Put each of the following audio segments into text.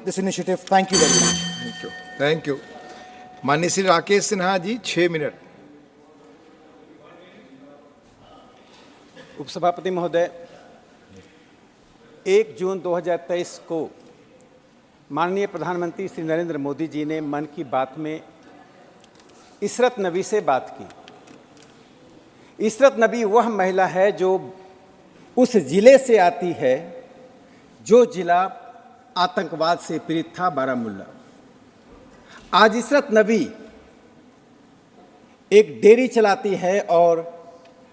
this initiative. Thank you very much. Thank you. Thank you. माननीय Shri Rakesh Sinha ji 6 minute. उपसभापति महोदय, 1 जून 2023 को माननीय प्रधानमंत्री श्री नरेंद्र मोदी जी ने मन की बात में इशरत नबी से बात की। इशरत नबी वह महिला है जो उस जिले से आती है जो जिला आतंकवाद से पीड़ित था, बारामूला। आज इशरत नबी एक डेयरी चलाती है और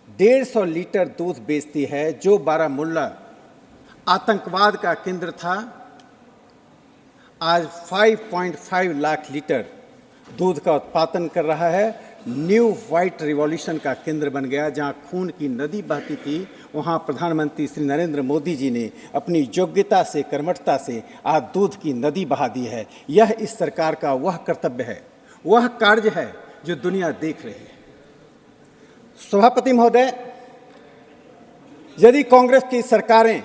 150 लीटर दूध बेचती है, जो बारामूला आतंकवाद का केंद्र था। आज 5.5 लाख लीटर दूध का उत्पादन कर रहा है। न्यू व्हाइट रिवॉल्यूशन का केंद्र बन गया। जहां खून की नदी बहती थी, वहां प्रधानमंत्री श्री नरेंद्र मोदी जी ने अपनी योग्यता से, कर्मठता से आज दूध की नदी बहा दी है। यह इस सरकार का वह कर्तव्य है, वह कार्य है जो दुनिया देख रही है। सभापति महोदय, यदि कांग्रेस की सरकारें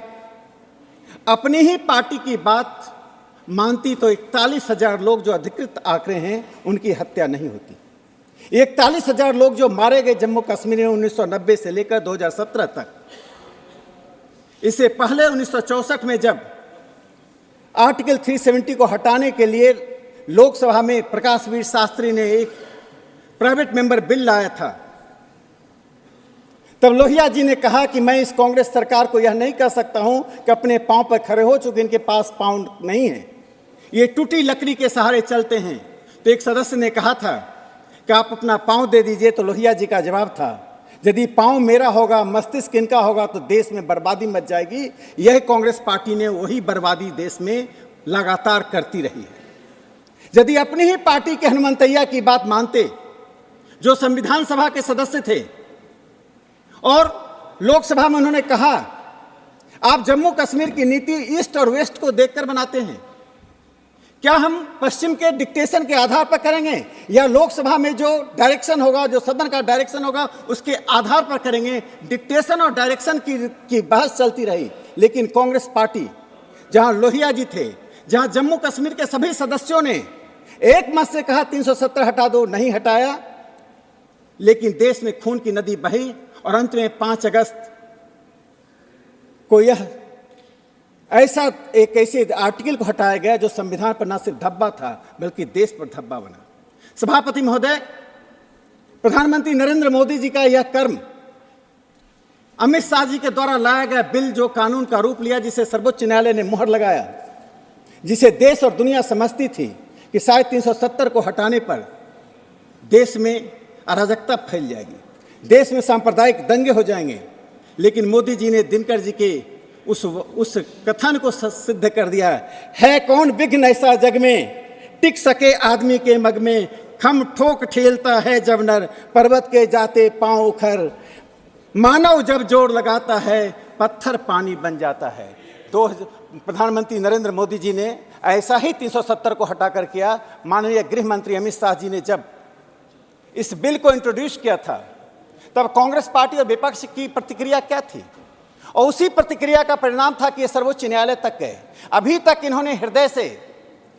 अपनी ही पार्टी की बात मानती तो 41,000 लोग जो अधिकृत आंकड़े हैं उनकी हत्या नहीं होती। 41,000 लोग जो मारे गए जम्मू कश्मीर में 1990 से लेकर 2017 तक। इससे पहले 1964 में जब आर्टिकल 370 को हटाने के लिए लोकसभा में प्रकाश वीर शास्त्री ने एक प्राइवेट मेंबर बिल लाया था, तब लोहिया जी ने कहा कि मैं इस कांग्रेस सरकार को यह नहीं कह सकता हूं कि अपने पांव पर खड़े हो, चूंकि इनके पास पांव नहीं है, ये टूटी लकड़ी के सहारे चलते हैं। तो एक सदस्य ने कहा था कि आप अपना पांव दे दीजिए। तो लोहिया जी का जवाब था, यदि पांव मेरा होगा, मस्तिष्क इनका होगा, तो देश में बर्बादी मच जाएगी। यह कांग्रेस पार्टी ने वही बर्बादी देश में लगातार करती रही है। यदि अपनी ही पार्टी के हनुमंतैया की बात मानते, जो संविधान सभा के सदस्य थे और लोकसभा में उन्होंने कहा, आप जम्मू कश्मीर की नीति ईस्ट और वेस्ट को देखकर बनाते हैं, क्या हम पश्चिम के डिक्टेशन के आधार पर करेंगे या लोकसभा में जो डायरेक्शन होगा, जो सदन का डायरेक्शन होगा, उसके आधार पर करेंगे? डिक्टेशन और डायरेक्शन की बहस चलती रही। लेकिन कांग्रेस पार्टी, जहां लोहिया जी थे, जहां जम्मू कश्मीर के सभी सदस्यों ने एक मत से कहा 370 हटा दो, नहीं हटाया। लेकिन देश में खून की नदी बही और अंत में 5 अगस्त को यह ऐसे आर्टिकल को हटाया गया जो संविधान पर न सिर्फ धब्बा था बल्कि देश पर धब्बा बना। सभापति महोदय, प्रधानमंत्री नरेंद्र मोदी जी का यह कर्म, अमित शाह जी के द्वारा लाया गया बिल जो कानून का रूप लिया, जिसे सर्वोच्च न्यायालय ने मुहर लगाया, जिसे देश और दुनिया समझती थी कि शायद 370 को हटाने पर देश में अराजकता फैल जाएगी, देश में सांप्रदायिक दंगे हो जाएंगे। लेकिन मोदी जी ने दिनकर जी के उस कथन को सिद्ध कर दिया है। कौन विघ्न ऐसा जग में, टिक सके आदमी के मग में, खम ठोक ठेलता है जब नर, पर्वत के जाते पांव उखर, मानव जब जोर लगाता है पत्थर पानी बन जाता है। तो प्रधानमंत्री नरेंद्र मोदी जी ने ऐसा ही 370 को हटाकर किया। माननीय गृह मंत्री अमित शाह जी ने जब इस बिल को इंट्रोड्यूस किया था, तब कांग्रेस पार्टी और विपक्ष की प्रतिक्रिया क्या थी? और उसी प्रतिक्रिया का परिणाम था कि ये सर्वोच्च न्यायालय तक गए। अभी तक इन्होंने हृदय से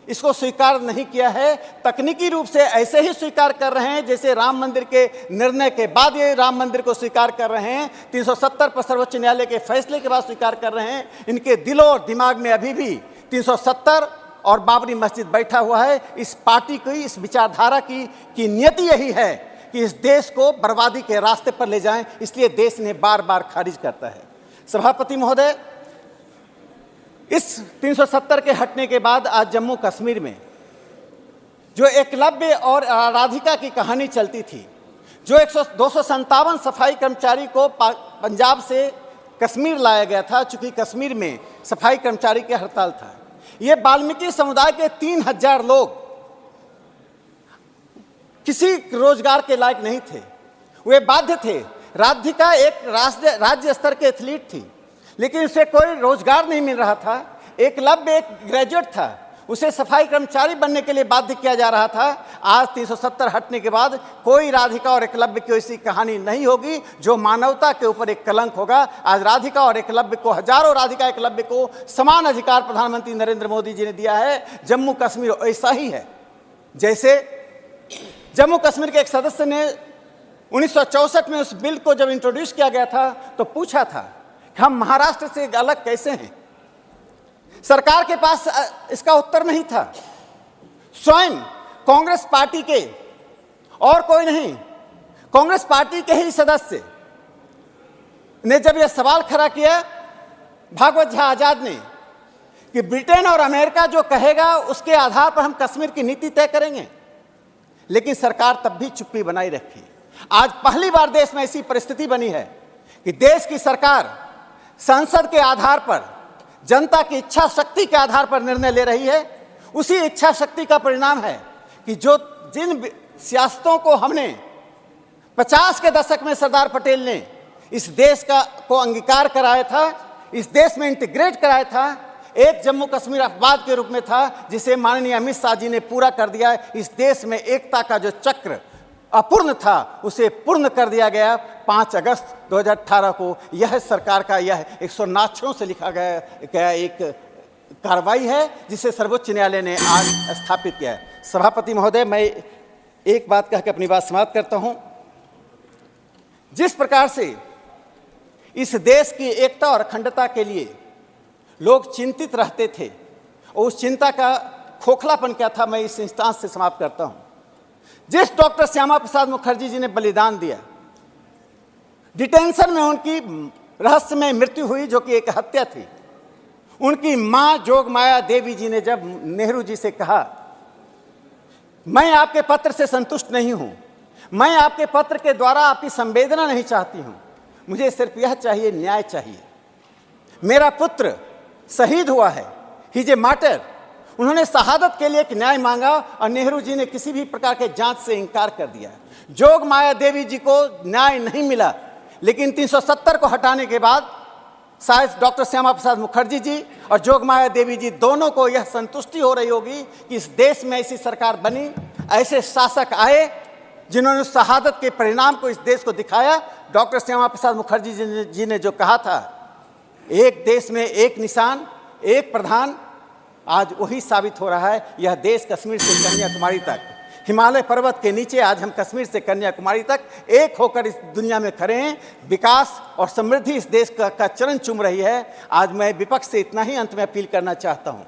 इसको स्वीकार नहीं किया है। तकनीकी रूप से ऐसे ही स्वीकार कर रहे हैं जैसे राम मंदिर के निर्णय के बाद ये राम मंदिर को स्वीकार कर रहे हैं, 370 पर सर्वोच्च न्यायालय के फैसले के बाद स्वीकार कर रहे हैं। इनके दिलों और दिमाग में अभी भी 370 और बाबरी मस्जिद बैठा हुआ है। इस पार्टी की, इस विचारधारा की नियति यही है कि इस देश को बर्बादी के रास्ते पर ले जाएं, इसलिए देश ने बार बार खारिज करता है। सभापति महोदय, इस 370 के हटने के बाद आज जम्मू कश्मीर में जो एकलव्य और राधिका की कहानी चलती थी, जो 257 सफाई कर्मचारी को पंजाब से कश्मीर लाया गया था, चूंकि कश्मीर में सफाई कर्मचारी की हड़ताल था। ये वाल्मीकि समुदाय के 3,000 लोग किसी रोजगार के लायक नहीं थे, वे बाध्य थे। राधिका एक राज्य स्तर के एथलीट थी, लेकिन उसे कोई रोजगार नहीं मिल रहा था। एकलव्य एक ग्रेजुएट था, उसे सफाई कर्मचारी बनने के लिए बाध्य किया जा रहा था। आज 370 हटने के बाद कोई राधिका और एकलव्य की ऐसी कहानी नहीं होगी जो मानवता के ऊपर एक कलंक होगा। आज राधिका और एकलव्य को, हजारों राधिका एकलव्य को समान अधिकार प्रधानमंत्री नरेंद्र मोदी जी ने दिया है। जम्मू कश्मीर ऐसा ही है। जैसे जम्मू कश्मीर के एक सदस्य ने 1964 में उस बिल को जब इंट्रोड्यूस किया गया था तो पूछा था कि हम महाराष्ट्र से अलग कैसे हैं। सरकार के पास इसका उत्तर नहीं था। स्वयं कांग्रेस पार्टी के, और कोई नहीं, कांग्रेस पार्टी के ही सदस्य ने जब यह सवाल खड़ा किया भागवत झा आजाद ने कि ब्रिटेन और अमेरिका जो कहेगा उसके आधार पर हम कश्मीर की नीति तय करेंगे, लेकिन सरकार तब भी चुप्पी बनाई रखी। आज पहली बार देश में ऐसी परिस्थिति बनी है कि देश की सरकार संसद के आधार पर, जनता की इच्छा शक्ति के आधार पर निर्णय ले रही है। उसी इच्छा शक्ति का परिणाम है कि जिन सियासतों को हमने 50 के दशक में सरदार पटेल ने इस देश को अंगीकार कराया था, इस देश में इंटीग्रेट कराया था, एक जम्मू कश्मीर अपवाद के रूप में था जिसे माननीय अमित शाह जी ने पूरा कर दिया। इस देश में एकता का जो चक्र अपूर्ण था उसे पूर्ण कर दिया गया 5 अगस्त 2018 को। यह सरकार का यह 109 अक्षरों से लिखा गया एक कार्रवाई है जिसे सर्वोच्च न्यायालय ने आज स्थापित किया है। सभापति महोदय, मैं एक बात कह के अपनी बात समाप्त करता हूं। जिस प्रकार से इस देश की एकता और अखंडता के लिए लोग चिंतित रहते थे और उस चिंता का खोखलापन क्या था, मैं इस इंस्टांस से समाप्त करता हूं। जिस डॉक्टर श्यामा प्रसाद मुखर्जी जी ने बलिदान दिया, डिटेंशन में उनकी रहस्यमय मृत्यु हुई जो कि एक हत्या थी। उनकी मां जोगमाया देवी जी ने जब नेहरू जी से कहा, मैं आपके पत्र से संतुष्ट नहीं हूं, मैं आपके पत्र के द्वारा आपकी संवेदना नहीं चाहती हूं, मुझे सिर्फ यह चाहिए, न्याय चाहिए। मेरा पुत्र शहीद हुआ है, ही इज ए मार्टर। उन्होंने शहादत के लिए एक न्याय मांगा और नेहरू जी ने किसी भी प्रकार के जांच से इनकार कर दिया। जोगमाया देवी जी को न्याय नहीं मिला, लेकिन 370 को हटाने के बाद शायद डॉक्टर श्यामा प्रसाद मुखर्जी जी और जोगमाया देवी जी दोनों को यह संतुष्टि हो रही होगी कि इस देश में ऐसी सरकार बनी, ऐसे शासक आए जिन्होंने उस शहादत के परिणाम को इस देश को दिखाया। डॉक्टर श्यामा प्रसाद मुखर्जी जी ने जो कहा था, एक देश में एक निशान, एक प्रधान, आज वही साबित हो रहा है। यह देश कश्मीर से कन्याकुमारी तक, हिमालय पर्वत के नीचे आज हम कश्मीर से कन्याकुमारी तक एक होकर इस दुनिया में खड़े हैं। विकास और समृद्धि इस देश का चरण चूम रही है। आज मैं विपक्ष से इतना ही अंत में अपील करना चाहता हूं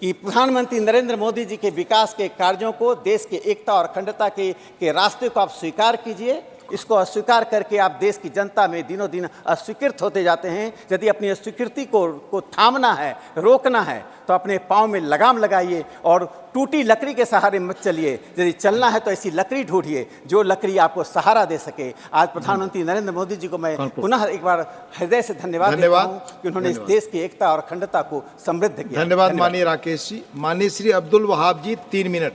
कि प्रधानमंत्री नरेंद्र मोदी जी के विकास के कार्यों को, देश के एकता और अखंडता के रास्ते को आप स्वीकार कीजिए। इसको अस्वीकार करके आप देश की जनता में दिनों दिन अस्वीकृत होते जाते हैं। यदि अपनी अस्वीकृति को थामना है, रोकना है, तो अपने पाँव में लगाम लगाइए और टूटी लकड़ी के सहारे मत चलिए। यदि चलना है तो ऐसी लकड़ी ढूंढिए जो लकड़ी आपको सहारा दे सके। आज प्रधानमंत्री नरेंद्र मोदी जी को मैं पुनः एक बार हृदय से धन्यवाद देता हूं कि उन्होंने इस देश की एकता और अखंडता को समृद्ध किया। धन्यवाद माननीय राकेश जी। माननीय श्री अब्दुल वहाब जी, 3 मिनट।